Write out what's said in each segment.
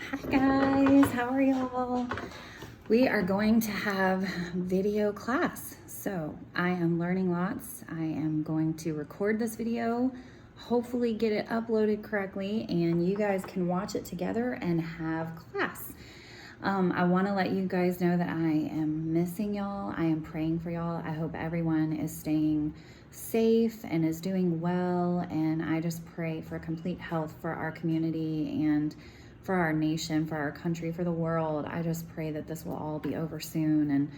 Hi guys, how are y'all? We are going to have video class. So I am learning lots. I am going to record this video, hopefully get it uploaded correctly, and you guys can watch it together and have class. I want to let you guys know that I am missing y'all. I am praying for y'all. I hope everyone is staying safe and is doing well, and I just pray for complete health for our community and for our nation, for our country, for the world. I just pray that this will all be over soon, and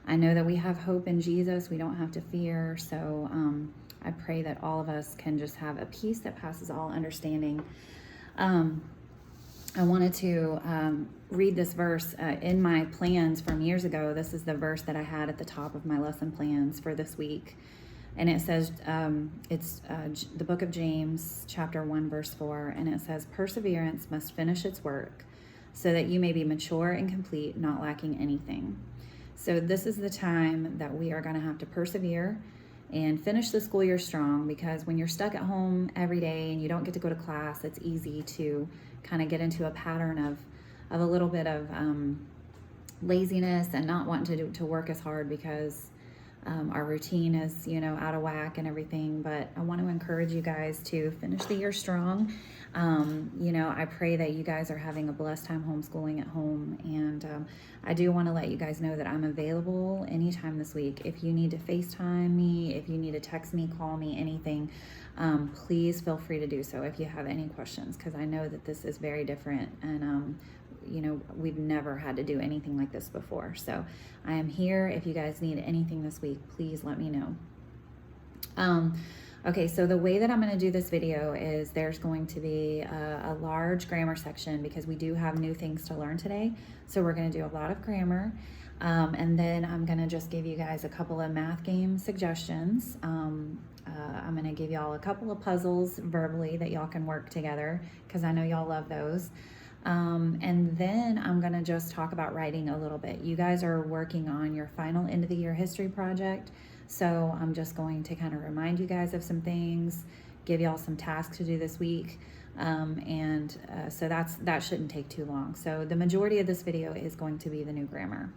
I know that we have hope in Jesus. We don't have to fear, so I pray that all of us can just have a peace that passes all understanding. I wanted to read this verse in my plans from years ago. This is the verse that I had at the top of my lesson plans for this week. And it says, it's the book of James, chapter 1, verse 4. And it says, perseverance must finish its work so that you may be mature and complete, not lacking anything. So this is the time that we are going to have to persevere and finish the school year strong, because when you're stuck at home every day and you don't get to go to class, it's easy to kind of get into a pattern of a little bit of laziness and not wanting to work as hard because our routine is, out of whack and everything. But I want to encourage you guys to finish the year strong. I pray that you guys are having a blessed time homeschooling at home. And I do want to let you guys know that I'm available anytime this week. If you need to FaceTime me, if you need to text me, call me, anything, please feel free to do so if you have any questions, because I know that this is very different, and we've never had to do anything like this before. So I am here. If you guys need anything this week, please let me know. Okay, so the way that I'm going to do this video is there's going to be a large grammar section, because we do have new things to learn today. So we're going to do a lot of grammar. And then I'm going to just give you guys a couple of math game suggestions. I'm going to give y'all a couple of puzzles verbally that y'all can work together, because I know y'all love those. And then I'm going to just talk about writing a little bit. You guys are working on your final end of the year history project. So I'm just going to kind of remind you guys of some things, give y'all some tasks to do this week. So that shouldn't take too long. So the majority of this video is going to be the new grammar.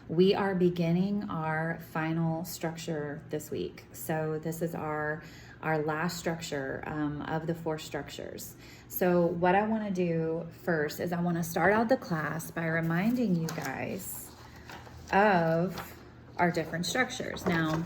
We are beginning our final structure this week. So this is our last structure of the 4 structures. So what I want to do first is I want to start out the class by reminding you guys of our different structures. Now,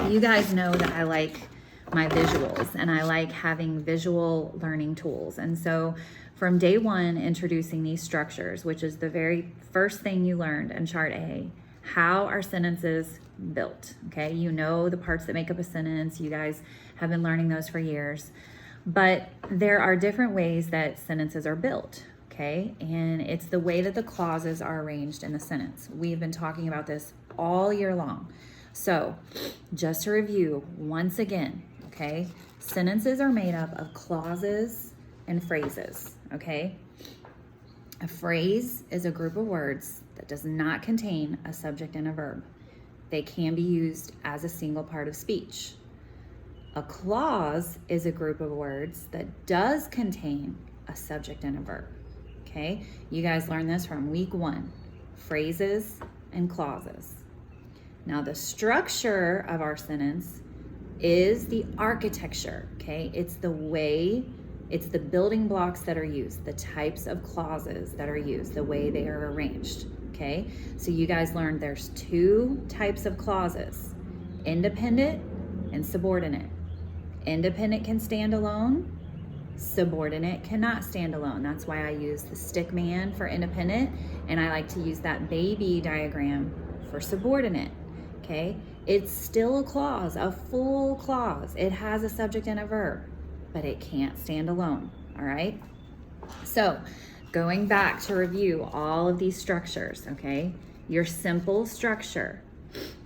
you guys know that I like my visuals and I like having visual learning tools. And so from day 1, introducing these structures, which is the very first thing you learned in chart A, how are sentences built, okay? You know the parts that make up a sentence. You guys have been learning those for years. But there are different ways that sentences are built, okay? And it's the way that the clauses are arranged in the sentence. We've been talking about this all year long. So just to review once again, okay? Sentences are made up of clauses and phrases, okay? A phrase is a group of words that does not contain a subject and a verb. They can be used as a single part of speech. A clause is a group of words that does contain a subject and a verb, okay? You guys learned this from week 1, phrases and clauses. Now the structure of our sentence is the architecture, okay? It's the building blocks that are used, the types of clauses that are used, the way they are arranged, okay? So you guys learned there's 2 types of clauses, independent and subordinate. Independent can stand alone, subordinate cannot stand alone. That's why I use the stick man for independent, and I like to use that baby diagram for subordinate, okay? It's still a clause, a full clause. It has a subject and a verb, but it can't stand alone, all right? So going back to review all of these structures, okay? Your simple structure,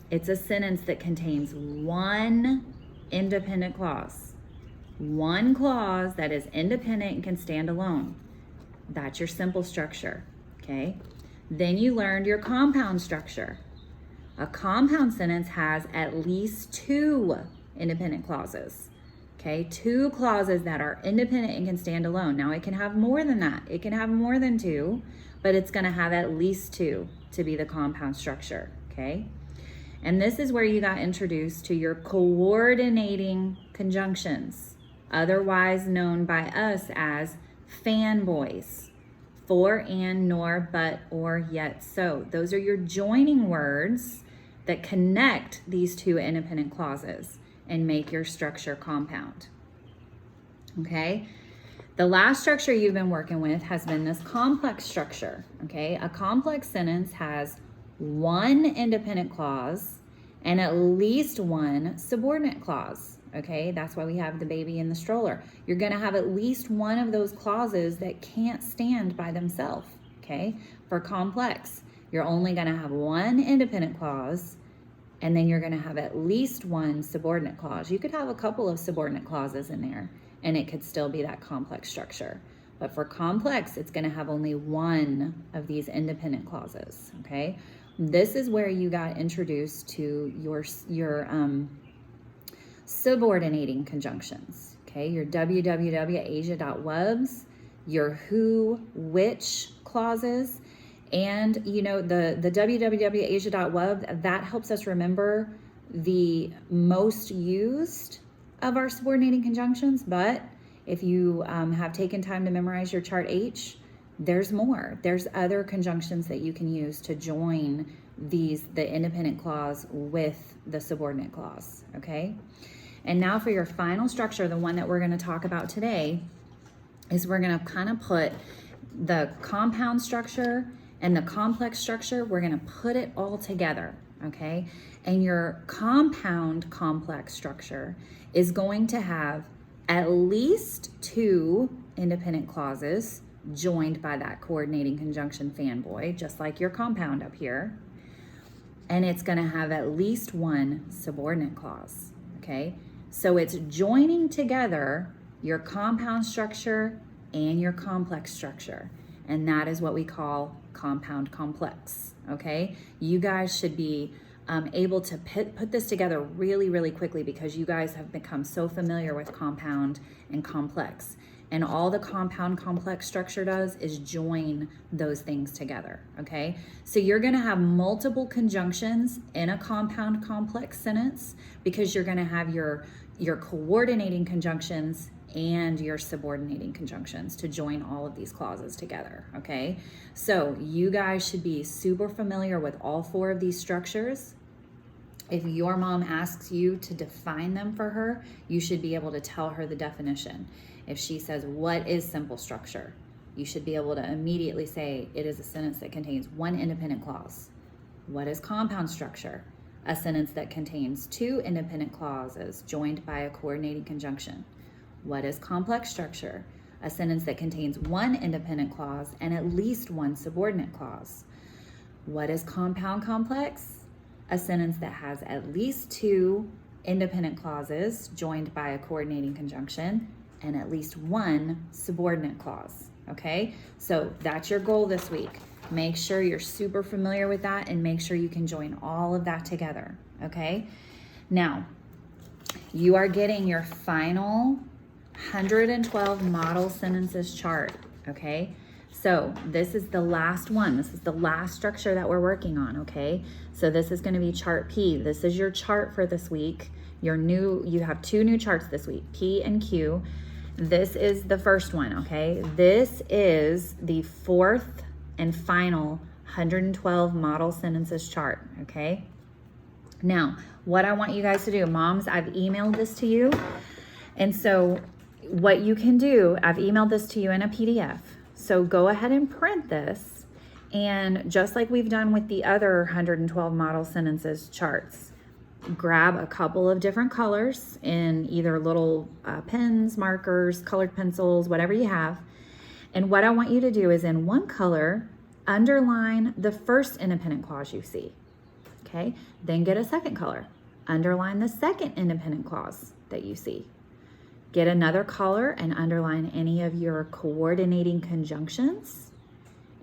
it's a sentence that contains 1 independent clause. 1 clause that is independent and can stand alone. That's your simple structure, okay? Then you learned your compound structure. A compound sentence has at least 2 independent clauses. Okay, 2 clauses that are independent and can stand alone. Now it can have more than that. It can have more than 2, but it's going to have at least 2 to be the compound structure, okay? And this is where you got introduced to your coordinating conjunctions, otherwise known by us as fanboys. For, and, nor, but, or, yet, so. Those are your joining words that connect these 2 independent clauses and make your structure compound. Okay? The last structure you've been working with has been this complex structure. Okay? A complex sentence has 1 independent clause and at least 1 subordinate clause. Okay, that's why we have the baby in the stroller. You're going to have at least 1 of those clauses that can't stand by themselves. Okay, for complex, you're only going to have 1 independent clause, and then you're going to have at least 1 subordinate clause. You could have a couple of subordinate clauses in there, and it could still be that complex structure. But for complex, it's going to have only 1 of these independent clauses. Okay, this is where you got introduced to your subordinating conjunctions, okay? Your www.asia.wubs, your who, which clauses, and you know the www.asia.wub, that helps us remember the most used of our subordinating conjunctions. But if you have taken time to memorize your chart H, there's more. There's other conjunctions that you can use to join the independent clause with the subordinate clause, okay? And now for your final structure, the one that we're going to talk about today, is we're going to kind of put the compound structure and the complex structure, we're going to put it all together, okay? And your compound complex structure is going to have at least 2 independent clauses joined by that coordinating conjunction fanboy, just like your compound up here. And it's going to have at least 1 subordinate clause, okay? So it's joining together your compound structure and your complex structure. And that is what we call compound complex, okay? You guys should be able to put this together really, really quickly because you guys have become so familiar with compound and complex. And all the compound complex structure does is join those things together, okay? So you're gonna have multiple conjunctions in a compound complex sentence because you're gonna have your coordinating conjunctions and your subordinating conjunctions to join all of these clauses together, okay? So you guys should be super familiar with all 4 of these structures. If your mom asks you to define them for her, you should be able to tell her the definition. If she says, what is simple structure? You should be able to immediately say, it is a sentence that contains 1 independent clause. What is compound structure? A sentence that contains 2 independent clauses joined by a coordinating conjunction. What is complex structure? A sentence that contains 1 independent clause and at least 1 subordinate clause. What is compound complex? A sentence that has at least 2 independent clauses joined by a coordinating conjunction and at least 1 subordinate clause, okay? So that's your goal this week. Make sure you're super familiar with that and make sure you can join all of that together, okay? Now, you are getting your final 112 model sentences chart, okay? So this is the last one. This is the last structure that we're working on, okay? So this is gonna be chart P. This is your chart for this week. You have 2 new charts this week, P and Q. This is the first one, okay? This is the 4th and final 112 model sentences chart, okay? Now, what I want you guys to do, moms, I've emailed this to you. And so what you can do, I've emailed this to you in a PDF. So go ahead and print this. And just like we've done with the other 112 model sentences charts, grab a couple of different colors in either little pens, markers, colored pencils, whatever you have. And what I want you to do is in one color, underline the first independent clause you see, okay? Then get a second color, underline the second independent clause that you see. Get another color and underline any of your coordinating conjunctions.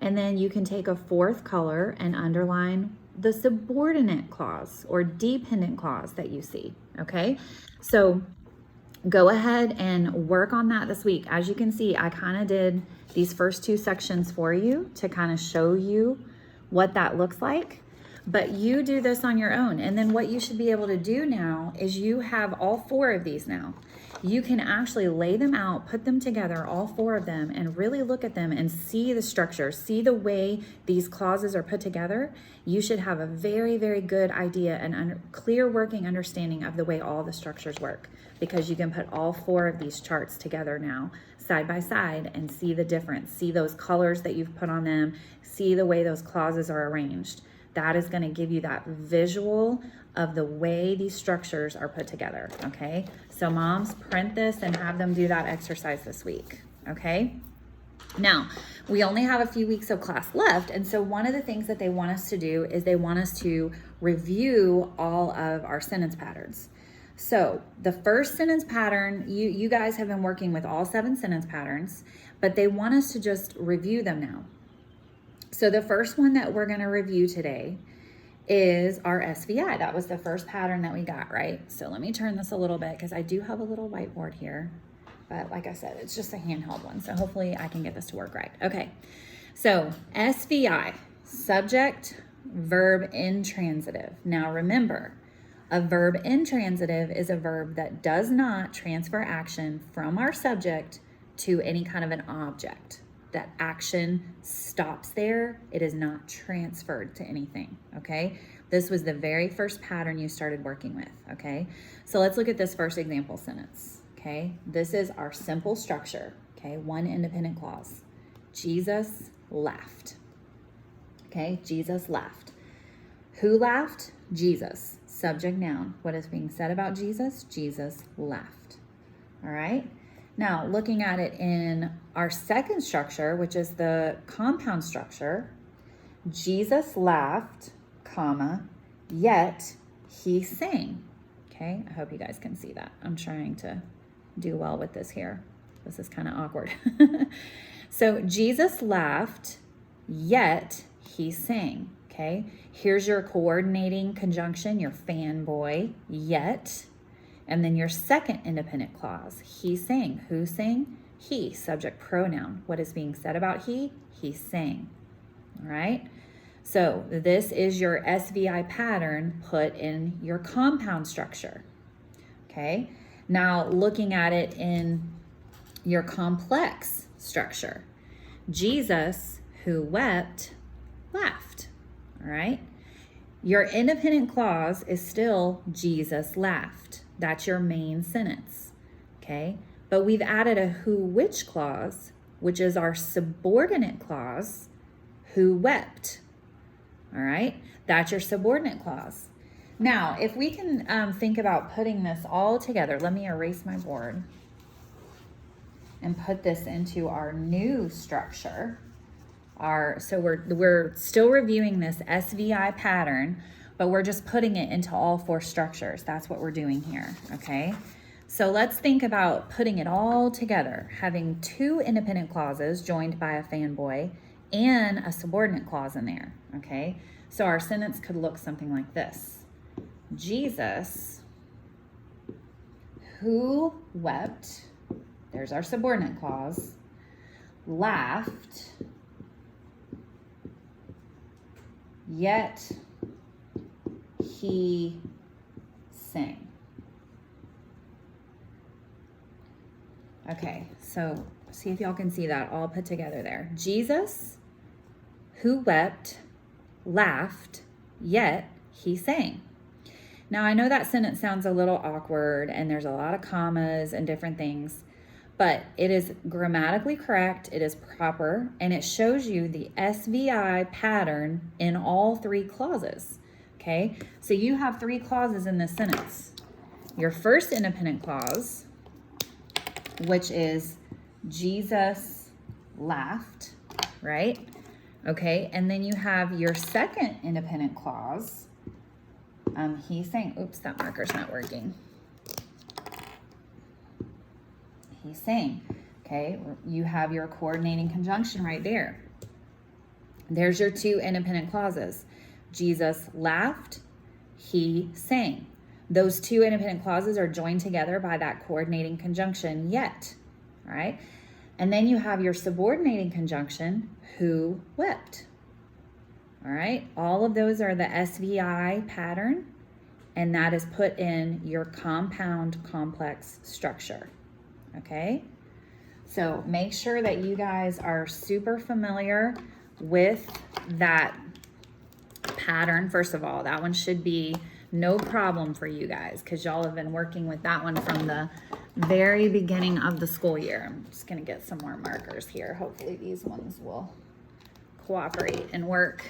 And then you can take a 4th color and underline the subordinate clause or dependent clause that you see, okay? So go ahead and work on that this week. As you can see, I kind of did these first 2 sections for you to kind of show you what that looks like. But you do this on your own. And then what you should be able to do now is you have all 4 of these now. You can actually lay them out, put them together, all 4 of them, and really look at them and see the structure, see the way these clauses are put together. You should have a very, very good idea and clear working understanding of the way all the structures work, because you can put all 4 of these charts together now side by side and see the difference, see those colors that you've put on them, see the way those clauses are arranged. That is going to give you that visual of the way these structures are put together, okay? So moms, print this and have them do that exercise this week, okay? Now, we only have a few weeks of class left, and so one of the things that they want us to do is they want us to review all of our sentence patterns. So the first sentence pattern, you guys have been working with all 7 sentence patterns, but they want us to just review them now. So the first one that we're going to review today is our SVI. That was the first pattern that we got, right? So let me turn this a little bit because I do have a little whiteboard here. But like I said, it's just a handheld one. So hopefully I can get this to work right. Okay. So SVI, subject, verb, intransitive. Now remember, a verb intransitive is a verb that does not transfer action from our subject to any kind of an object. That action stops there. It is not transferred to anything, okay? This was the very first pattern you started working with, okay? So let's look at this first example sentence, okay? This is our simple structure, okay? 1 independent clause. Jesus laughed, okay? Jesus laughed. Who laughed? Jesus. Subject, noun. What is being said about Jesus? Jesus laughed, all right? Now, looking at it in our second structure, which is the compound structure, Jesus laughed, comma, yet he sang. Okay, I hope you guys can see that. I'm trying to do well with this here. This is kind of awkward. So Jesus laughed, yet he sang. Okay, here's your coordinating conjunction, your fanboy, yet. And then your second independent clause, he sang. Who sang? He, subject pronoun. What is being said about he? He sang. All right? So this is your SVI pattern put in your compound structure. Okay? Now looking at it in your complex structure. Jesus, who wept, laughed. All right? Your independent clause is still Jesus laughed. That's your main sentence, okay? But we've added a who which clause, which is our subordinate clause, who wept, all right? That's your subordinate clause. Now, if we can think about putting this all together, let me erase my board and put this into our new structure. So we're still reviewing this SVI pattern, but we're just putting it into all 4 structures. That's what we're doing here, okay? So let's think about putting it all together, having 2 independent clauses joined by a fanboy and a subordinate clause in there, okay? So our sentence could look something like this. Jesus, who wept, there's our subordinate clause, laughed, yet he sang. Okay, so see if y'all can see that all put together there. Jesus, who wept, laughed, yet he sang. Now, I know that sentence sounds a little awkward and there's a lot of commas and different things, but it is grammatically correct, it is proper, and it shows you the SVI pattern in all 3 clauses, okay? So you have 3 clauses in this sentence. Your first independent clause, which is Jesus laughed, right? Okay, and then you have your second independent clause. He's saying, oops, that marker's not working. He's saying, okay, you have your coordinating conjunction right there. There's your 2 independent clauses. Jesus laughed, he sang. Those two independent clauses are joined together by that coordinating conjunction, yet. All right. And then you have your subordinating conjunction, who wept. All right. All of those are the SVI pattern, and that is put in your compound complex structure. Okay. So make sure that you guys are super familiar with that pattern. First of all, that one should be no problem for you guys because y'all have been working with that one from the very beginning of the school year. I'm just going to get some more markers here. Hopefully these ones will cooperate and work.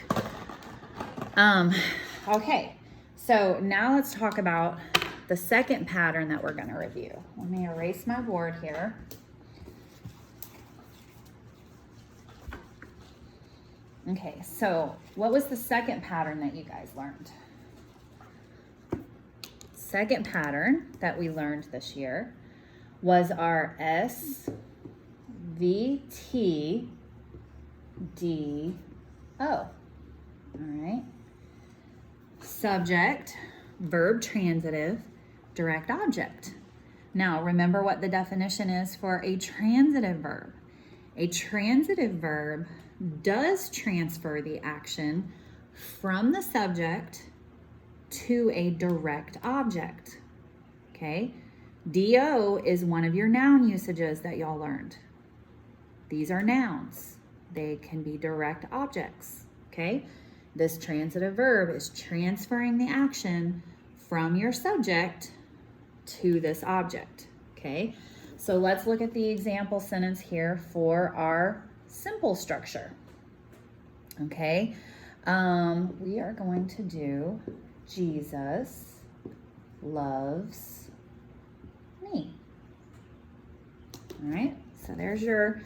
Okay, so now let's talk about the second pattern that we're going to review. Let me erase my board here. Okay, so what was the second pattern that you guys learned? Second pattern that we learned this year was our SVTDO. All right. Subject, verb transitive, direct object. Now, remember what the definition is for a transitive verb. A transitive verb does transfer the action from the subject to a direct object. Okay? DO is one of your noun usages that y'all learned. These are nouns. They can be direct objects. Okay? This transitive verb is transferring the action from your subject to this object. Okay? So let's look at the example sentence here for our simple structure. Okay? We are going to do Jesus loves me. All right, so there's your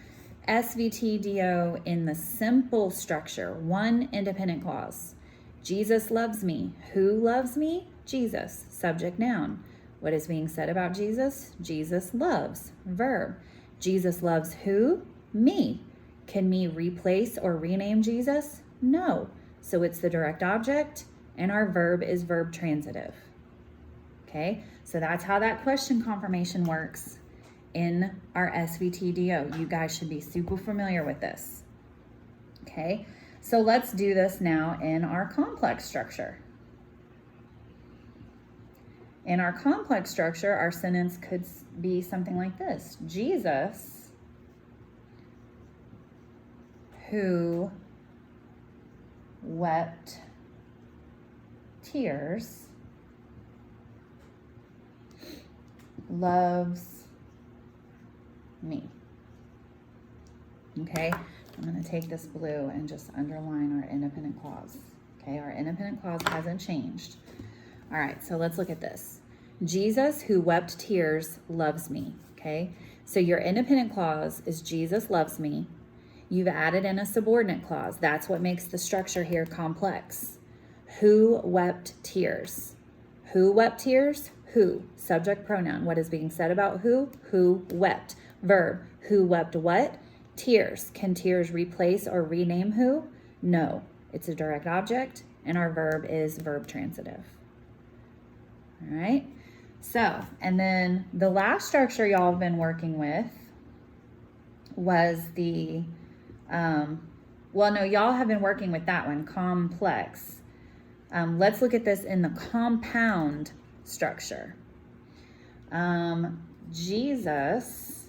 SVTDO in the simple structure, one independent clause. Jesus loves me. Who loves me? Jesus, subject noun. What is being said about Jesus? Jesus loves, verb. Jesus loves who? Me. Can me replace or rename Jesus? No. So it's the direct object, and our verb is verb transitive. Okay, so that's how that question confirmation works in our SVTDO. You guys should be super familiar with this. Okay, so let's do this now in our complex structure. In our complex structure, our sentence could be something like this. Jesus, who wept tears, loves me. Okay, I'm going to take this blue and just underline our independent clause. Okay, our independent clause hasn't changed. All right, so let's look at this. Jesus, who wept tears, loves me. Okay, so your independent clause is Jesus loves me. You've added in a subordinate clause. That's what makes the structure here complex. Who wept tears? Who wept tears? Who. Subject pronoun. What is being said about who? Who wept. Verb. Who wept what? Tears. Can tears replace or rename who? No. It's a direct object, and our verb is verb transitive. All right. So, and then the last structure y'all have been working with was the, well, no, y'all have been working with that one, complex. Let's look at this in the compound structure. Jesus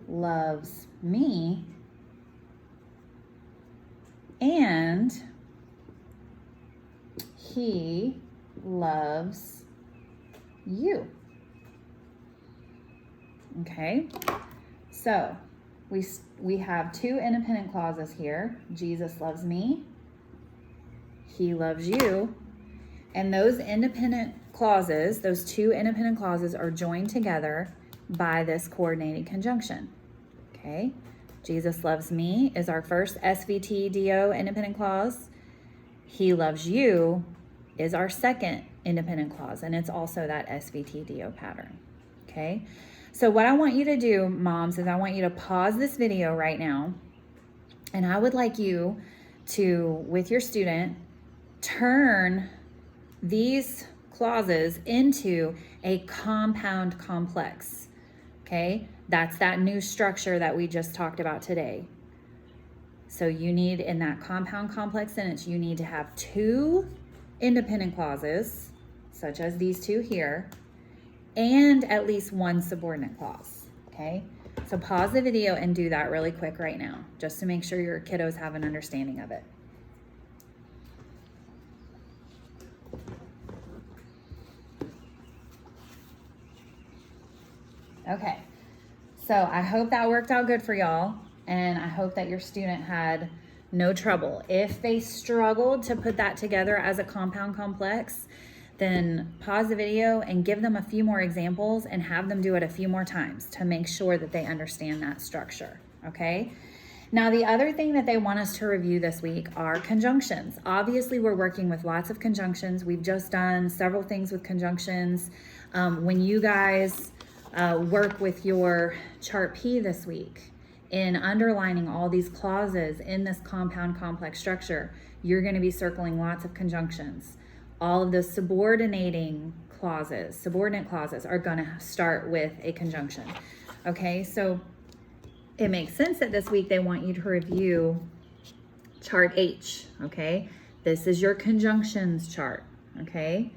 loves me, and he loves you. Okay, so we have two independent clauses here. Jesus loves me, he loves you, and those independent clauses, those two independent clauses are joined together by this coordinating conjunction. Okay, Jesus loves me is our first SVTDO independent clause. He loves you is our second independent clause, and it's also that SVTDO pattern. Okay, so what I want you to do, moms, is I want you to pause this video right now, and I would like you to, with your student, turn these clauses into a compound complex. Okay, that's that new structure that we just talked about today. So you need, in that compound complex sentence, you need to have 2 independent clauses, such as these 2 here, and at least 1 subordinate clause. Okay, so pause the video and do that really quick right now, just to make sure your kiddos have an understanding of it. Okay, so I hope that worked out good for y'all, and I hope that your student had no trouble. If they struggled to put that together as a compound complex, then pause the video and give them a few more examples and have them do it a few more times to make sure that they understand that structure, okay? Now, the other thing that they want us to review this week are conjunctions. Obviously, we're working with lots of conjunctions. We've just done several things with conjunctions. When you guys work with your chart P this week in underlining all these clauses in this compound complex structure, you're going to be circling lots of conjunctions. All of the subordinate clauses are going to start with a conjunction. Okay, so it makes sense that this week they want you to review chart H. Okay, this is your conjunctions chart. Okay,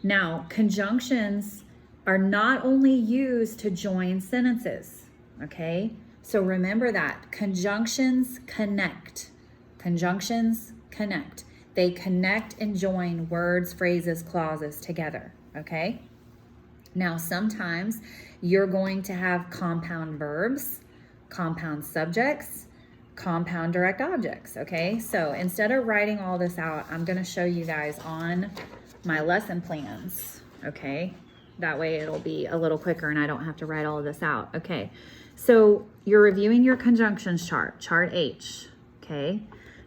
now conjunctions are not only used to join sentences. Okay, so remember that conjunctions connect. Conjunctions connect. They connect and join words, phrases, clauses together, okay? Now, sometimes you're going to have compound verbs, compound subjects, compound direct objects, okay? So instead of writing all this out, I'm gonna show you guys on my lesson plans, okay? That way it'll be a little quicker and I don't have to write all of this out, okay? So you're reviewing your conjunctions chart, chart H, okay?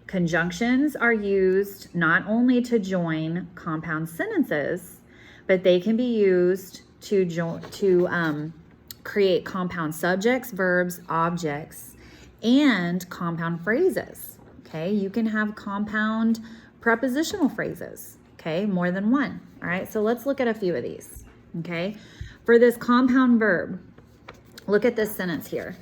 Conjunctions are used not only to join compound sentences, but they can be used to create compound subjects, verbs, objects, and compound phrases. Okay, you can have compound prepositional phrases. Okay, more than one. All right, so let's look at a few of these. Okay, for this compound verb, look at this sentence here.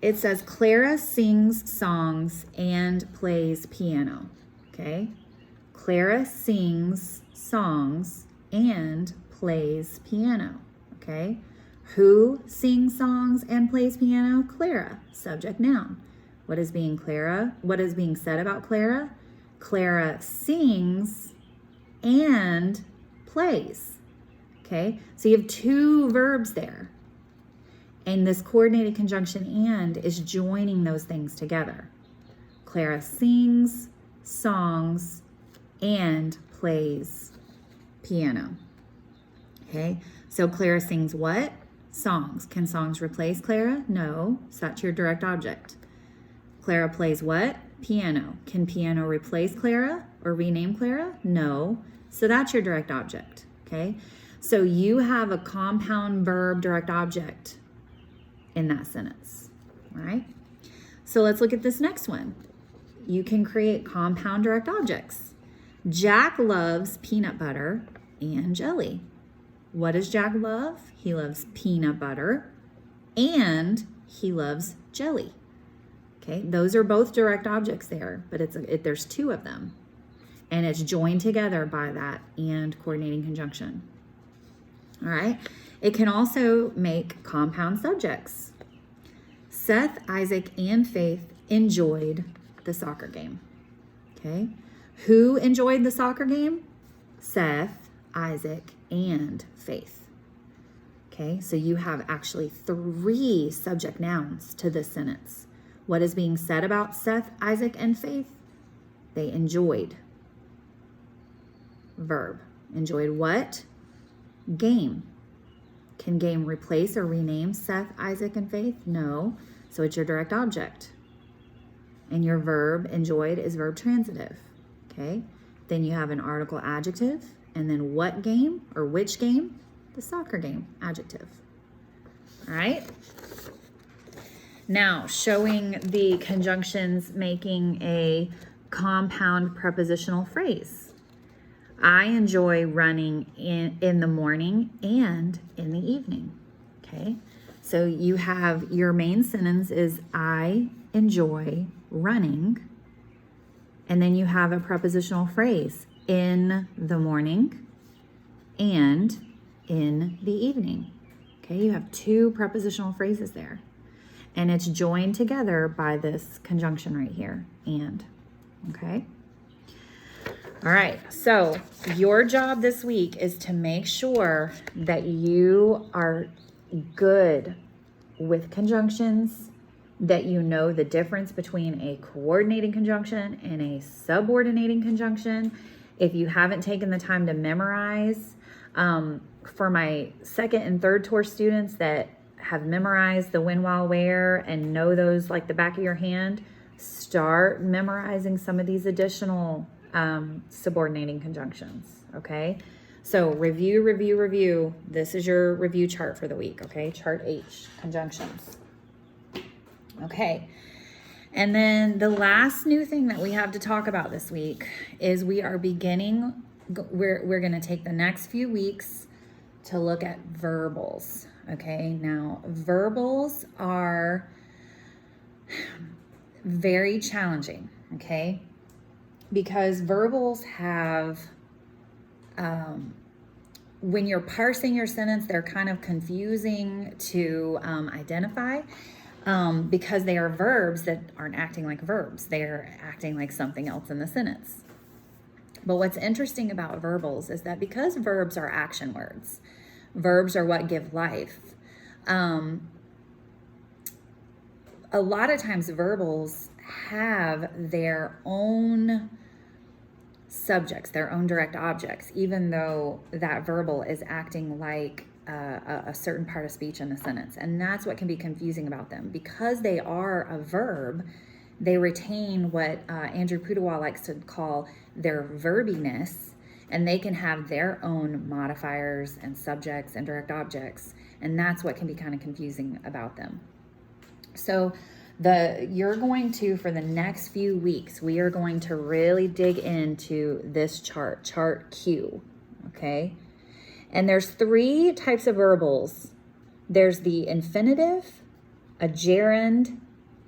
It says, Clara sings songs and plays piano, okay? Clara sings songs and plays piano, okay? Who sings songs and plays piano? Clara, subject noun. What is being said about Clara? Clara sings and plays, okay? So you have 2 verbs there. And this coordinated conjunction and is joining those things together. Clara sings songs and plays piano. Okay, so Clara sings what? Songs. Can songs replace Clara? No, so that's your direct object. Clara plays what? Piano. Can piano replace Clara or rename Clara? No, so that's your direct object. Okay, so you have a compound verb direct object in that sentence, all right? So let's look at this next one. You can create compound direct objects. Jack loves peanut butter and jelly. What does Jack love? He loves peanut butter and he loves jelly. Okay, those are both direct objects there, but there's 2 of them. And it's joined together by that and coordinating conjunction. All right, it can also make compound subjects. Seth, Isaac, and Faith enjoyed the soccer game. Okay, who enjoyed the soccer game? Seth, Isaac, and Faith. Okay, so you have actually 3 subject nouns to this sentence. What is being said about Seth, Isaac, and Faith? They enjoyed. Verb. Enjoyed what? Game. Can game replace or rename Seth, Isaac, and Faith? No. So it's your direct object. And your verb, enjoyed, is verb transitive. Okay? Then you have an article adjective. And then what game or which game? The soccer game, adjective. All right? Now, showing the conjunctions making a compound prepositional phrase. I enjoy running in the morning and in the evening. Okay. So you have your main sentence is I enjoy running. And then you have a prepositional phrase in the morning and in the evening. Okay, you have two prepositional phrases there. And it's joined together by this conjunction right here, and. Okay. All right, so your job this week is to make sure that you are good with conjunctions, that you know the difference between a coordinating conjunction and a subordinating conjunction. If you haven't taken the time to memorize, for my second and third tour students that have memorized the when, while, where and know those like the back of your hand, start memorizing some of these additional subordinating conjunctions, okay? So review. This is your review chart for the week, okay? Chart H, conjunctions. Okay, and then the last new thing that we have to talk about this week is we are beginning, we're going to take the next few weeks to look at verbals, okay? Now, verbals are very challenging, okay? Because verbals have, when you're parsing your sentence, they're kind of confusing to identify because they are verbs that aren't acting like verbs. They're acting like something else in the sentence. But what's interesting about verbals is that because verbs are action words, verbs are what give life, a lot of times verbals have their own subjects, their own direct objects, even though that verbal is acting like a certain part of speech in the sentence. And that's what can be confusing about them. Because they are a verb, they retain what Andrew Pudewa likes to call their verbiness, and they can have their own modifiers and subjects and direct objects. And that's what can be kind of confusing about them. So you're going to, for the next few weeks, we are going to really dig into this chart Q, okay? And there's three types of verbals. There's the infinitive, a gerund,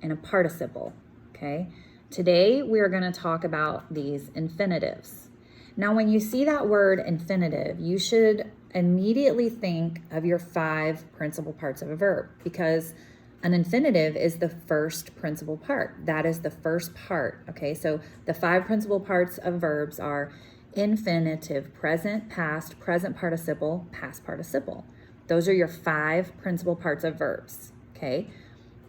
and a participle, okay? Today, we're gonna talk about these infinitives. Now, when you see that word infinitive, you should immediately think of your 5 principal parts of a verb, because an infinitive is the first principal part. That is the first part, okay? So the 5 principal parts of verbs are infinitive, present, past participle, past participle. Those are your 5 principal parts of verbs, okay?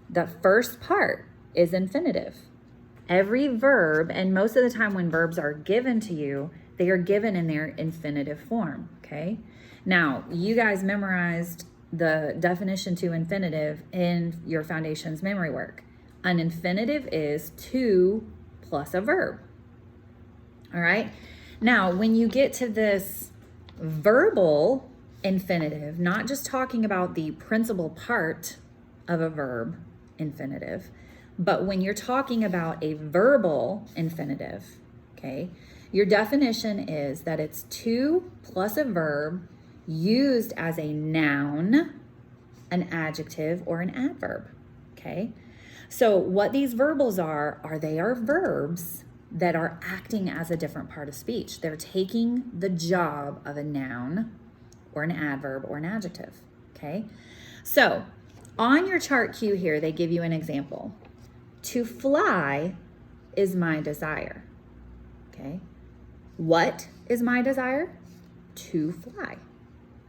The first part is infinitive. Every verb, and most of the time when verbs are given to you, they are given in their infinitive form, okay? Now, you guys memorized the definition to infinitive in your foundations memory work. An infinitive is to plus a verb. All right. Now, when you get to this verbal infinitive, not just talking about the principal part of a verb infinitive, but when you're talking about a verbal infinitive, okay, your definition is that it's to plus a verb used as a noun, an adjective, or an adverb, okay? So what these verbals are they are verbs that are acting as a different part of speech. They're taking the job of a noun or an adverb or an adjective, okay? So on your chart Q here, they give you an example. To fly is my desire, okay? What is my desire? To fly.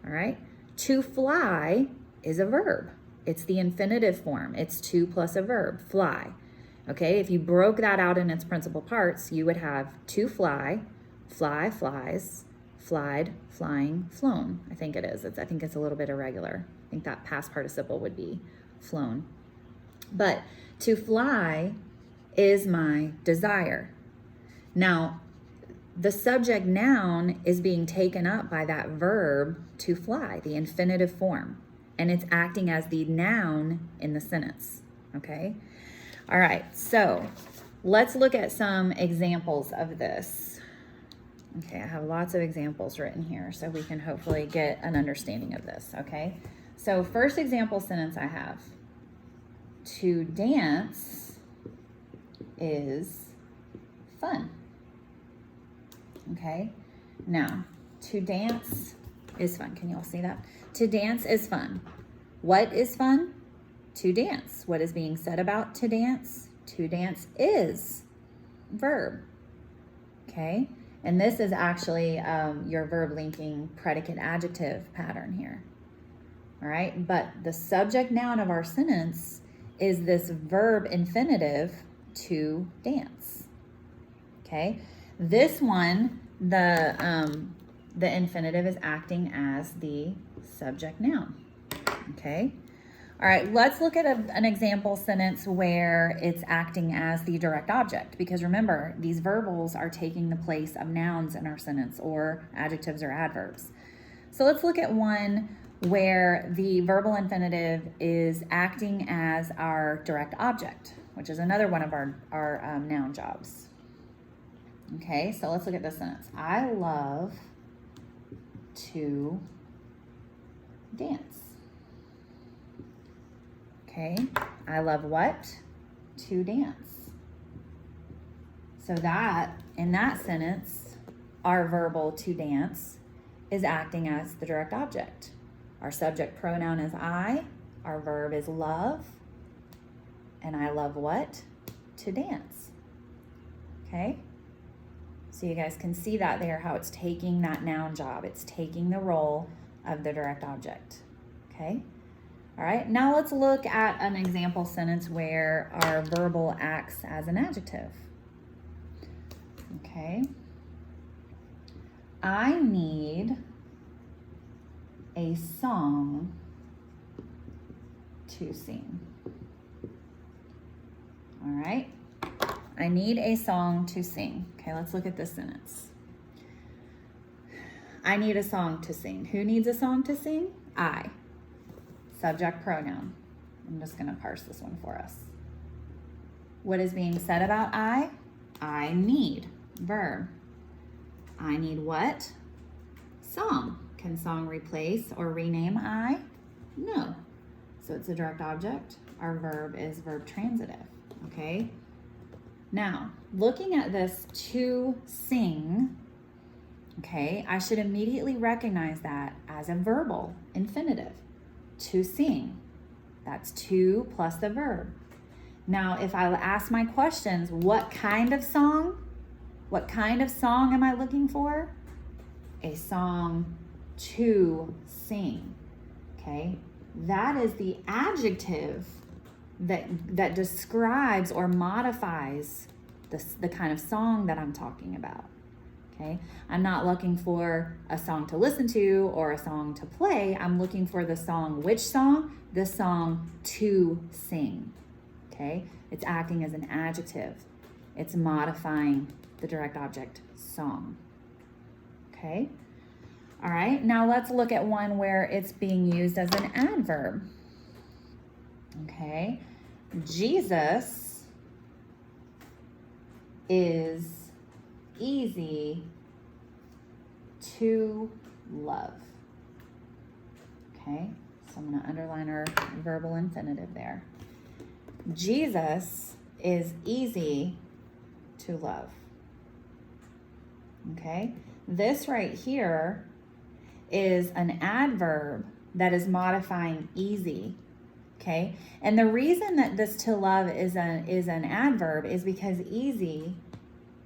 All right, to fly is a verb. It's the infinitive form. It's to plus a verb, fly. Okay, if you broke that out in its principal parts, you would have to fly, fly, flies, flied, flying, flown. I think it is. I think it's a little bit irregular. I think that past participle would be flown. But to fly is my desire. Now, the subject noun is being taken up by that verb to fly, the infinitive form, and it's acting as the noun in the sentence, okay? All right, so let's look at some examples of this, Okay, I have lots of examples written here so we can hopefully get an understanding of this, okay? So first example sentence I have, to dance is fun, okay? Now, to dance is fun. Can you all see that? To dance is fun. What is fun? To dance. What is being said about to dance? To dance is verb, okay? And this is actually your verb linking predicate adjective pattern here. All right, but the subject noun of our sentence is this verb infinitive to dance. Okay, this one, the infinitive is acting as the subject noun. Okay. All right, let's look at an example sentence where it's acting as the direct object, because remember, these verbals are taking the place of nouns in our sentence, or adjectives or adverbs. So let's look at one where the verbal infinitive is acting as our direct object, which is another one of our noun jobs. Okay, so let's look at this sentence. I love to dance. Okay, I love what? To dance. So that, in that sentence, our verbal to dance is acting as the direct object. Our subject pronoun is I, our verb is love, and I love what? To dance. Okay, so you guys can see that there, how it's taking that noun job. It's taking the role of the direct object. Okay. All right, now let's look at an example sentence where our verbal acts as an adjective. Okay. I need a song to sing. All right. I need a song to sing. Okay, let's look at this sentence. I need a song to sing. Who needs a song to sing? I. Subject pronoun. I'm just going to parse this one for us. What is being said about I? I need. Verb. I need what? Song. Can song replace or rename I? No. So it's a direct object. Our verb is verb transitive. Okay. Now, looking at this to sing, okay, I should immediately recognize that as a verbal infinitive. To sing. That's to plus the verb. Now, if I ask my questions, what kind of song? What kind of song am I looking for? A song to sing. Okay? That is the adjective that describes or modifies the kind of song that I'm talking about. Okay, I'm not looking for a song to listen to or a song to play. I'm looking for the song. Which song? The song to sing. Okay, it's acting as an adjective. It's modifying the direct object song. Okay, all right, now let's look at one where it's being used as an adverb. Okay, Jesus is easy to love. Okay, so I'm going to underline our verbal infinitive there. Jesus is easy to love. Okay, this right here is an adverb that is modifying easy. Okay, and the reason that this to love is an adverb is because easy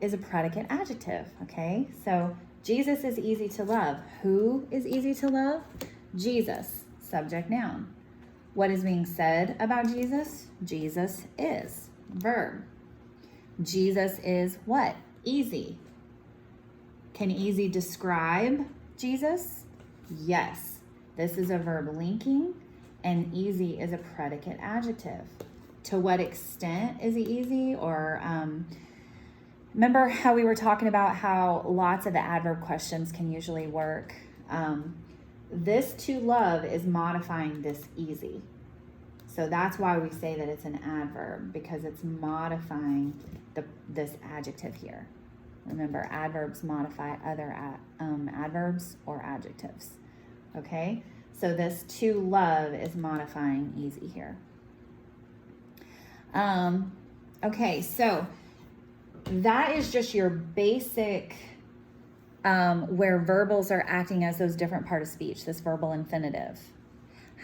is a predicate adjective. Okay, so Jesus is easy to love. Who is easy to love? Jesus, subject noun. What is being said about Jesus? Jesus is, verb. Jesus is what? Easy. Can easy describe Jesus? Yes. This is a verb linking, and easy is a predicate adjective. To what extent is he easy? Or remember how we were talking about how lots of the adverb questions can usually work? This to love is modifying this easy. So that's why we say that it's an adverb, because it's modifying this adjective here. Remember, adverbs modify other adverbs or adjectives. Okay, so this to love is modifying easy here. Okay, so that is just your basic where verbals are acting as those different part of speech, this verbal infinitive.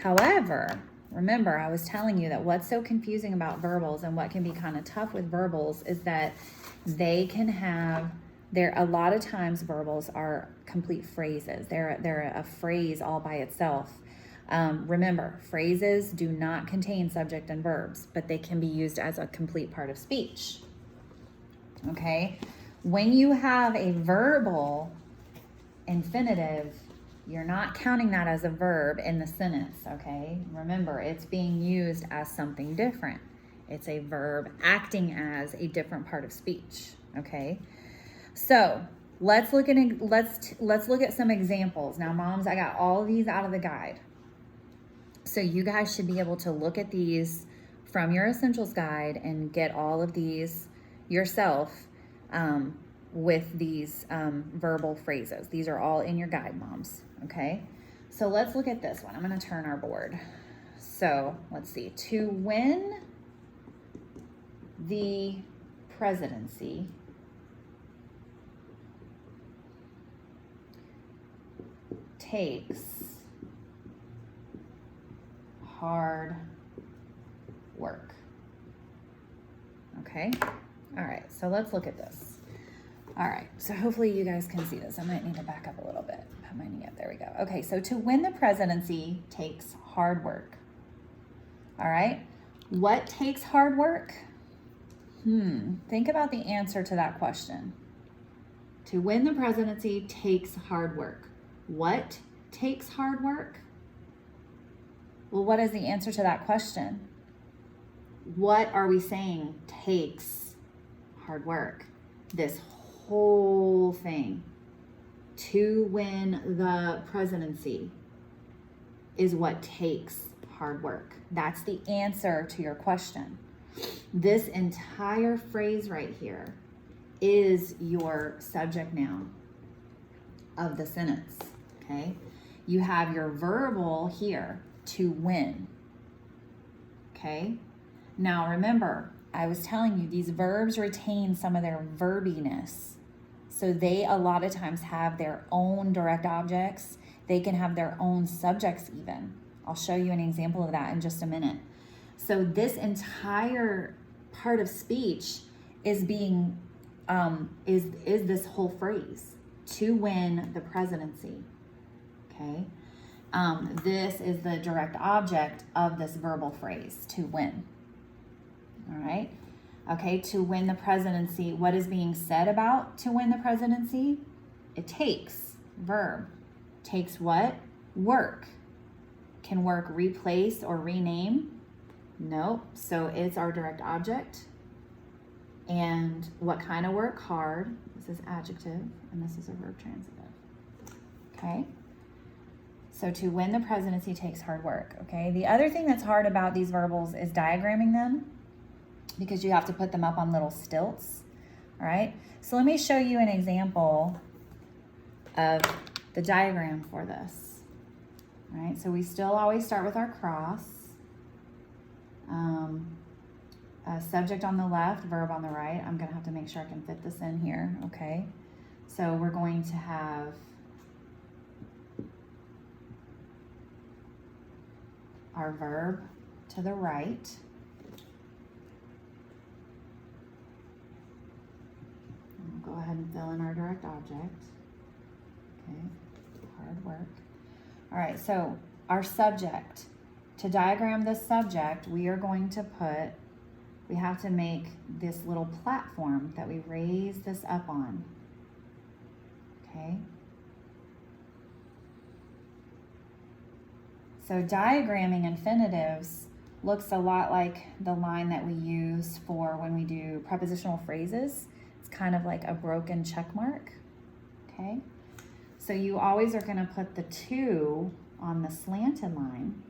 However, remember, I was telling you that what's so confusing about verbals and what can be kind of tough with verbals is that they can have, a lot of times verbals are complete phrases. They're a phrase all by itself. Remember, phrases do not contain subject and verbs, but they can be used as a complete part of speech. Okay? When you have a verbal infinitive, you're not counting that as a verb in the sentence, okay? Remember, it's being used as something different. It's a verb acting as a different part of speech, okay? So let's look at some examples. Now, moms, I got all of these out of the guide. So you guys should be able to look at these from your essentials guide and get all of these yourself with these verbal phrases. These are all in your guide, moms, okay? So let's look at this one. I'm going to turn our board. So let's see. To win the presidency, takes hard work. Okay? All right, so let's look at this. All right, so hopefully you guys can see this. I might need to back up a little bit. Put my knee up. There we go. Okay, so to win the presidency takes hard work. All right, what takes hard work? Think about the answer to that question. To win the presidency takes hard work. What takes hard work? Well, what is the answer to that question? What are we saying takes hard work? This whole thing. To win the presidency is what takes hard work. That's the answer to your question. This entire phrase right here is your subject noun of the sentence, okay? You have your verbal here, to win, okay? Now remember, I was telling you these verbs retain some of their verbiness. So they a lot of times have their own direct objects. They can have their own subjects even. I'll show you an example of that in just a minute. So this entire part of speech is being, is this whole phrase, to win the presidency, okay? This is the direct object of this verbal phrase, to win. All right. Okay, to win the presidency, what is being said about to win the presidency? It takes, verb. Takes what? Work. Can work replace or rename? Nope. So it's our direct object. And what kind of work? Hard. This is adjective, and this is a verb transitive. Okay. So to win the presidency takes hard work. Okay. The other thing that's hard about these verbals is diagramming them, because you have to put them up on little stilts. All right. So let me show you an example of the diagram for this. All right. So we still always start with our cross. Subject on the left, verb on the right. I'm going to have to make sure I can fit this in here. Okay. So we're going to have our verb to the right. And we'll go ahead and fill in our direct object. Okay. Hard work. All right. So our subject. To diagram this subject, we are going to we have to make this little platform that we raise this up on. Okay. So diagramming infinitives looks a lot like the line that we use for when we do prepositional phrases. It's kind of like a broken check mark. Okay. So you always are going to put the to on the slanted line.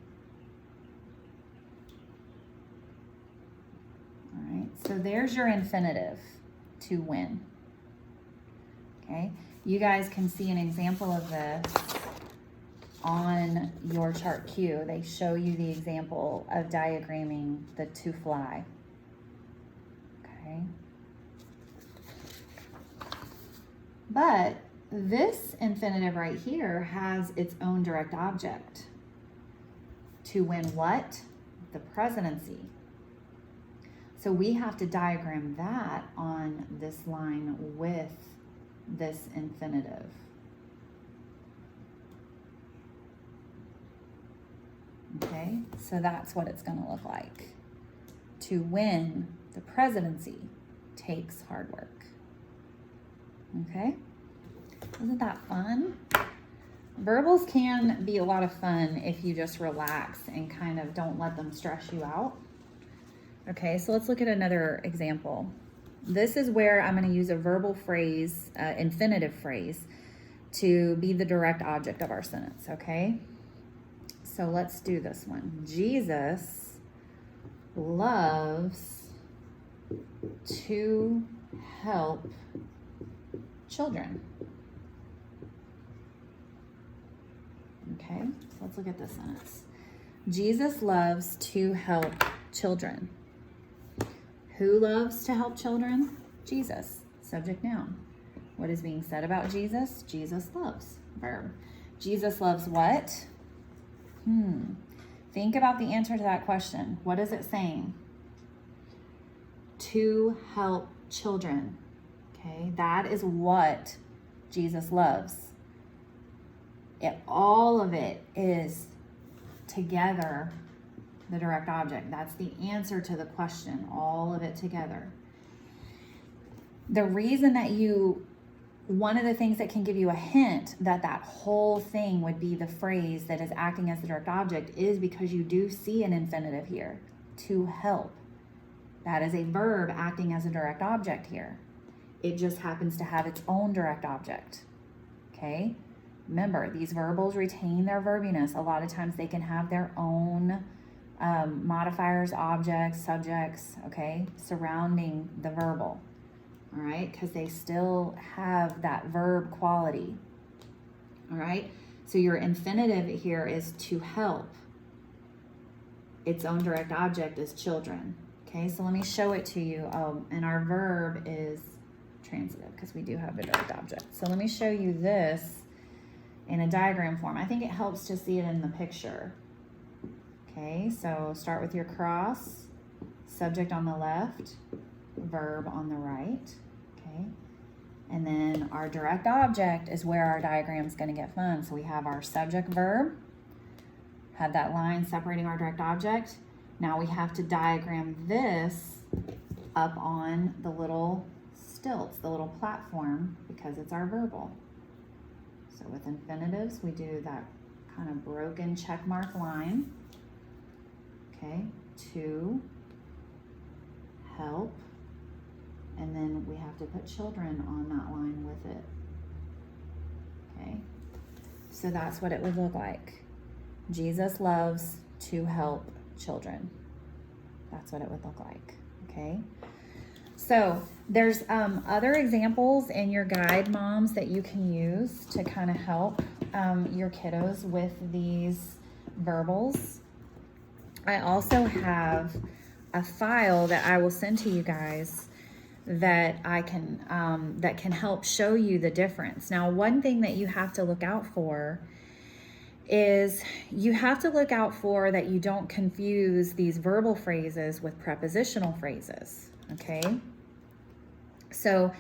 All right, so there's your infinitive, to win. Okay, you guys can see an example of this on your chart Q. They show you the example of diagramming the to fly. Okay. But this infinitive right here has its own direct object. To win what? The presidency. So we have to diagram that on this line with this infinitive. Okay, so that's what it's going to look like. To win the presidency takes hard work. Okay, isn't that fun? Verbals can be a lot of fun if you just relax and kind of don't let them stress you out. Okay, so let's look at another example. This is where I'm going to use a verbal phrase, infinitive phrase, to be the direct object of our sentence, okay? So let's do this one. Jesus loves to help children. Okay, so let's look at this sentence. Jesus loves to help children. Who loves to help children? Jesus. Subject noun. What is being said about Jesus? Jesus loves. Verb. Jesus loves what? Think about the answer to that question. What is it saying? To help children. Okay, that is what Jesus loves. All of it is together the direct object. That's the answer to the question, all of it together. The reason that one of the things that can give you a hint that that whole thing would be the phrase that is acting as the direct object is because you do see an infinitive here, to help. That is a verb acting as a direct object here. It just happens to have its own direct object, okay? Remember, these verbals retain their verbiness. A lot of times they can have their own modifiers, objects, subjects, okay, surrounding the verbal, all right, because they still have that verb quality, all right? So your infinitive here is to help. Its own direct object is children, okay? So let me show it to you, and our verb is transitive because we do have the direct object. So let me show you this in a diagram form. I think it helps to see it in the picture. Okay, so start with your cross, subject on the left, verb on the right, okay? And then our direct object is where our diagram is going to get fun. So we have our subject verb, have that line separating our direct object. Now we have to diagram this up on the little stilts, the little platform, because it's our verbal. So with infinitives, we do that kind of broken check mark line. Okay, to help, and then we have to put children on that line with it. Okay, so that's what it would look like. Jesus loves to help children. That's what it would look like, okay? So there's other examples in your guide, moms, that you can use to kind of help your kiddos with these verbals. I also have a file that I will send to you guys that I can that can help show you the difference. Now, one thing that you have to look out for is you have to look out for that you don't confuse these verbal phrases with prepositional phrases, okay? So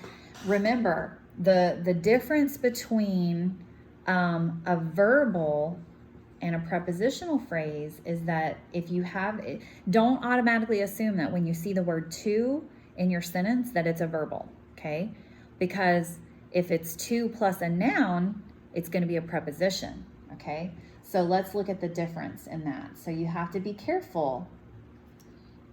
remember, the difference between a verbal and a prepositional phrase is that if you have it, don't automatically assume that when you see the word to in your sentence that it's a verbal, okay? Because if it's to plus a noun, it's going to be a preposition, okay? So let's look at the difference in that. So you have to be careful,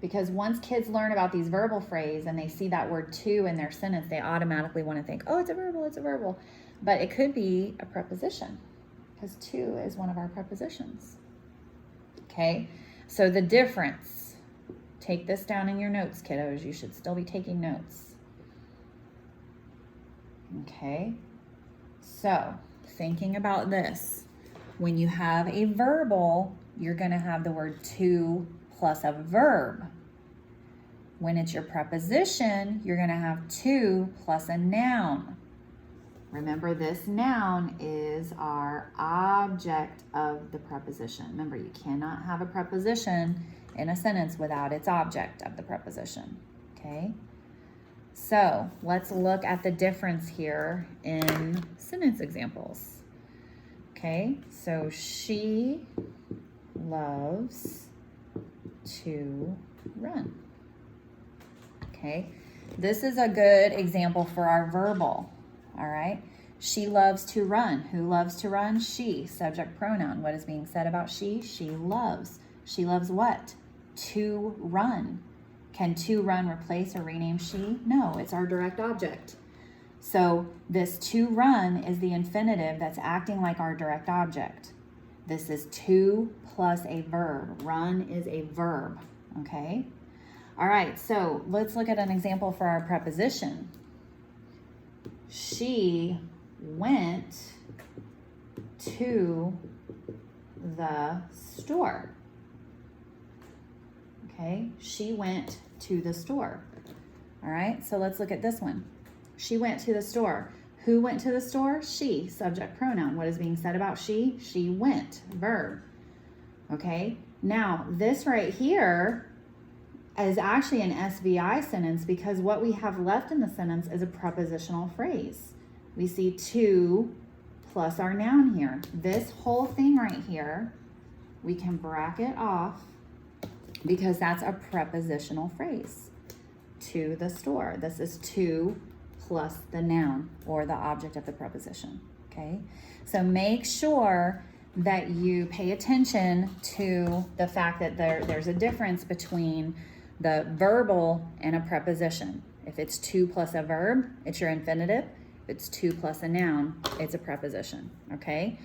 because once kids learn about these verbal phrases and they see that word to in their sentence, they automatically want to think, oh, it's a verbal, it's a verbal. But it could be a preposition, because to is one of our prepositions. Okay, so the difference, take this down in your notes, kiddos. You should still be taking notes. Okay, so thinking about this, when you have a verbal, you're going to have the word to plus a verb. When it's your preposition, you're going to have to plus a noun. Remember, this noun is our object of the preposition. Remember, you cannot have a preposition in a sentence without its object of the preposition. Okay? So let's look at the difference here in sentence examples. Okay, so she loves to run. Okay, this is a good example for our verbal. All right, she loves to run. Who loves to run? She, subject pronoun. What is being said about she? She loves. She loves what? To run. Can to run replace or rename she? No, it's our direct object. So this to run is the infinitive that's acting like our direct object. This is to plus a verb. Run is a verb, okay? All right, so let's look at an example for our preposition. She went to the store. Okay, she went to the store. All right, so let's look at this one. She went to the store. Who went to the store? She, subject pronoun. What is being said about she? She went, verb. Okay, now this right here is actually an SVI sentence because what we have left in the sentence is a prepositional phrase. We see to plus our noun here. This whole thing right here, we can bracket off because that's a prepositional phrase. To the store. This is to plus the noun or the object of the preposition. Okay, so make sure that you pay attention to the fact that there's a difference between the verbal and a preposition. If it's to plus a verb, it's your infinitive. If it's to plus a noun, it's a preposition. Okay,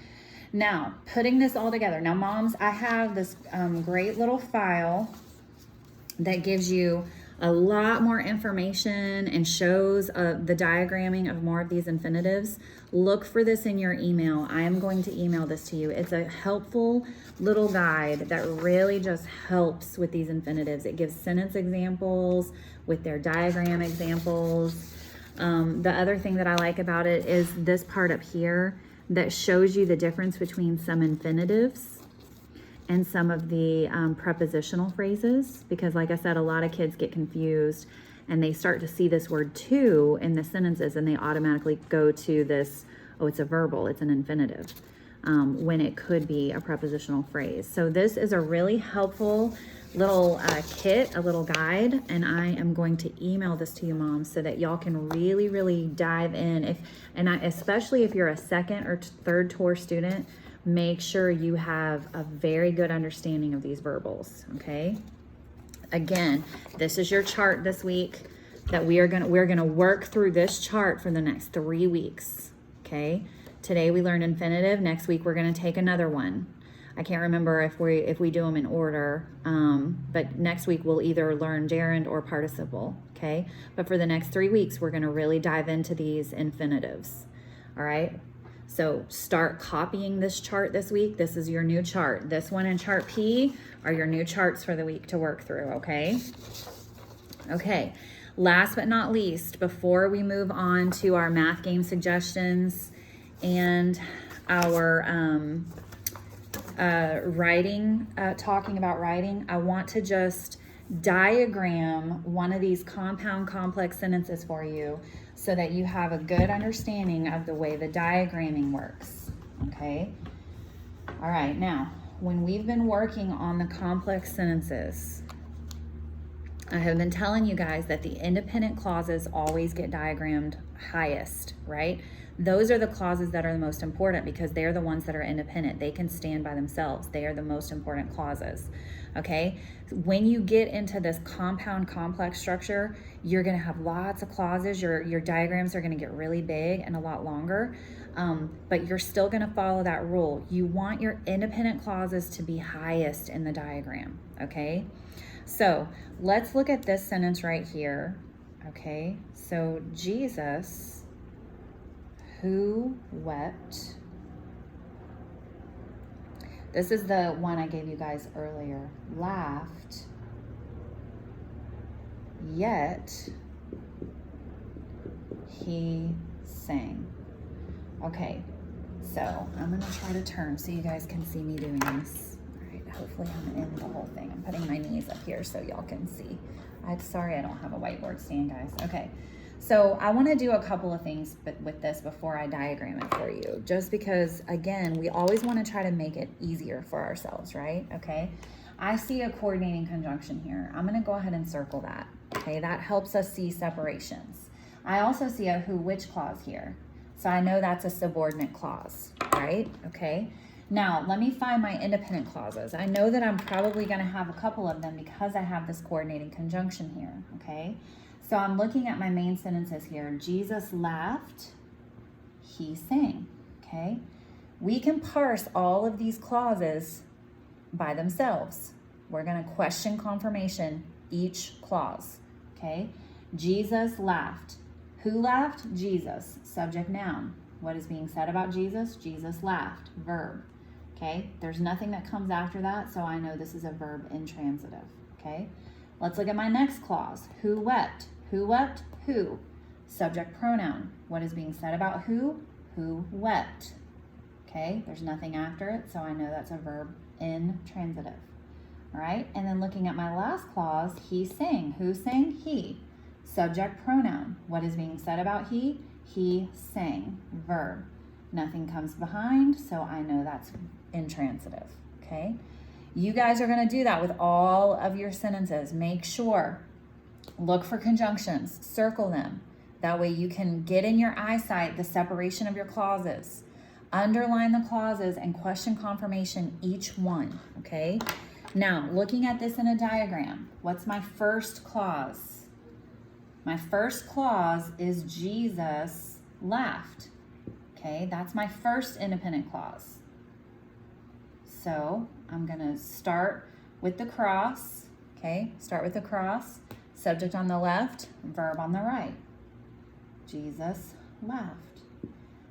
now putting this all together. Now moms, I have this great little file that gives you a lot more information and shows the diagramming of more of these infinitives. Look for this in your email. I am going to email this to you. It's a helpful little guide that really just helps with these infinitives. It gives sentence examples with their diagram examples. The other thing that I like about it is this part up here that shows you the difference between some infinitives and some of the prepositional phrases, because like I said, a lot of kids get confused and they start to see this word to in the sentences and they automatically go to this, oh, it's a verbal, it's an infinitive, when it could be a prepositional phrase. So this is a really helpful little kit, a little guide, and I am going to email this to you moms so that y'all can really dive in. Especially if you're a second or third tour student, make sure you have a very good understanding of these verbals, okay? Again, this is your chart this week that we're gonna work through this chart for the next 3 weeks, okay? Today we learned infinitive. Next week we're gonna take another one. I can't remember if we do them in order, but next week we'll either learn gerund or participle, okay? But for the next 3 weeks, we're gonna really dive into these infinitives, all right? So start copying this chart this week. This is your new chart. This one and chart P are your new charts for the week to work through, okay? Okay, last but not least, before we move on to our math game suggestions and our writing, talking about writing, I want to just diagram one of these compound complex sentences for you so that you have a good understanding of the way the diagramming works, okay? All right, now, when we've been working on the complex sentences, I have been telling you guys that the independent clauses always get diagrammed highest, right? Those are the clauses that are the most important because they're the ones that are independent. They can stand by themselves. They are the most important clauses, okay? When you get into this compound complex structure, you're gonna have lots of clauses. Your diagrams are gonna get really big and a lot longer, but you're still gonna follow that rule. You want your independent clauses to be highest in the diagram, okay? So let's look at this sentence right here, okay? So Jesus who wept. This is the one I gave you guys earlier. Laughed, yet he sang. Okay, so I'm gonna try to turn so you guys can see me doing this. All right, hopefully I'm in the whole thing. I'm putting my knees up here so y'all can see. I'm sorry I don't have a whiteboard stand, guys. Okay, so I wanna do a couple of things with this before I diagram it for you, just because, again, we always wanna try to make it easier for ourselves, right? Okay, I see a coordinating conjunction here. I'm gonna go ahead and circle that, okay? That helps us see separations. I also see a who, which clause here. So I know that's a subordinate clause, right? Okay. Now, let me find my independent clauses. I know that I'm probably going to have a couple of them because I have this coordinating conjunction here, okay? So I'm looking at my main sentences here. Jesus laughed, he sang, okay? We can parse all of these clauses by themselves. We're going to question confirmation each clause, okay? Jesus laughed. Who laughed? Jesus. Subject, noun. What is being said about Jesus? Jesus laughed. Verb. Okay, there's nothing that comes after that, so I know this is a verb intransitive. Okay, let's look at my next clause. Who wept? Who wept? Who. Subject, pronoun. What is being said about who? Who wept. Okay, there's nothing after it, so I know that's a verb intransitive. All right, and then looking at my last clause, he sang. Who sang? He. Subject, pronoun. What is being said about he? He sang. Verb. Nothing comes behind, so I know that's intransitive, okay? You guys are going to do that with all of your sentences. Make sure, look for conjunctions, circle them. That way you can get in your eyesight the separation of your clauses. Underline the clauses and question confirmation each one, okay? Now, looking at this in a diagram, what's my first clause? My first clause is Jesus laughed. Okay, that's my first independent clause. So I'm gonna start with the cross. Okay, start with the cross. Subject on the left, verb on the right. Jesus laughed.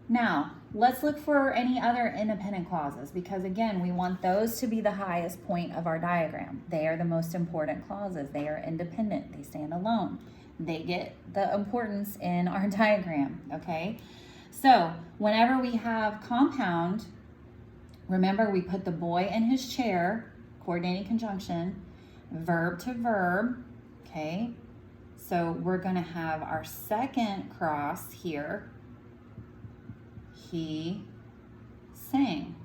Now, let's look for any other independent clauses because, again, we want those to be the highest point of our diagram. They are the most important clauses. They are independent. They stand alone. They get the importance in our diagram, okay? So whenever we have compound, remember we put the boy in his chair, coordinating conjunction, verb to verb, okay? So we're gonna have our second cross here. He sang.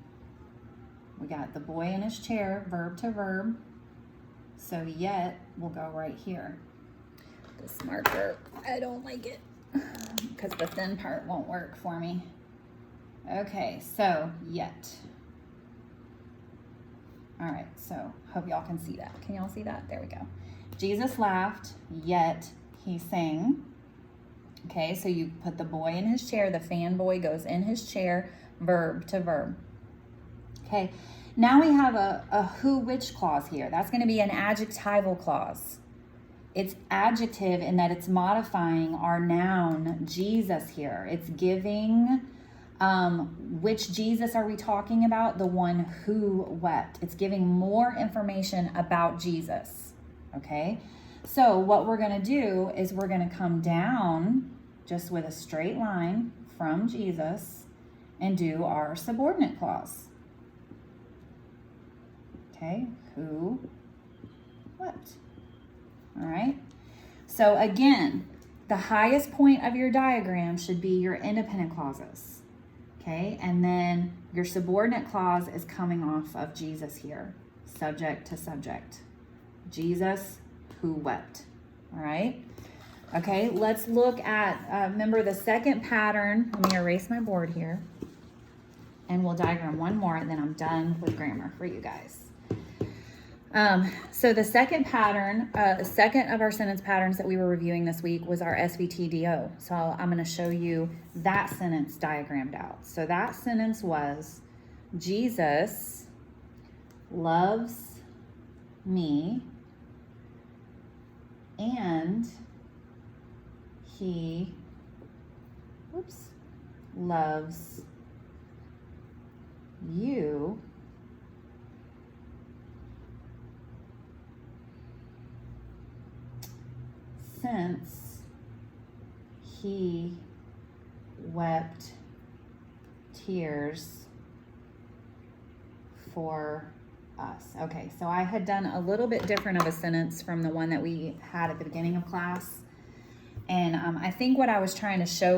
We got the boy in his chair, verb to verb. So yet will go right here. This marker, I don't like it because the thin part won't work for me. Okay, so yet. All right, so hope y'all can see that. Can y'all see that? There we go. Jesus laughed, yet he sang. Okay, so you put the boy in his chair, the fanboy goes in his chair, verb to verb. Okay, now we have a who, which clause here. That's going to be an adjectival clause. It's adjective in that it's modifying our noun, Jesus here. It's giving, which Jesus are we talking about? The one who wept. It's giving more information about Jesus, okay? So what we're gonna do is we're gonna come down just with a straight line from Jesus and do our subordinate clause. Okay, who wept. All right, so again, the highest point of your diagram should be your independent clauses, okay? And then your subordinate clause is coming off of Jesus here, subject to subject. Jesus who wept, all right? Okay, let's look at, remember the second pattern. Let me erase my board here. And we'll diagram one more, and then I'm done with grammar for you guys. So the second pattern, the second of our sentence patterns that we were reviewing this week was our SVTDO. So I'm going to show you that sentence diagrammed out. So that sentence was, Jesus loves me and he, loves you since he wept tears for us. Okay, so I had done a little bit different of a sentence from the one that we had at the beginning of class. And I think what I was trying to show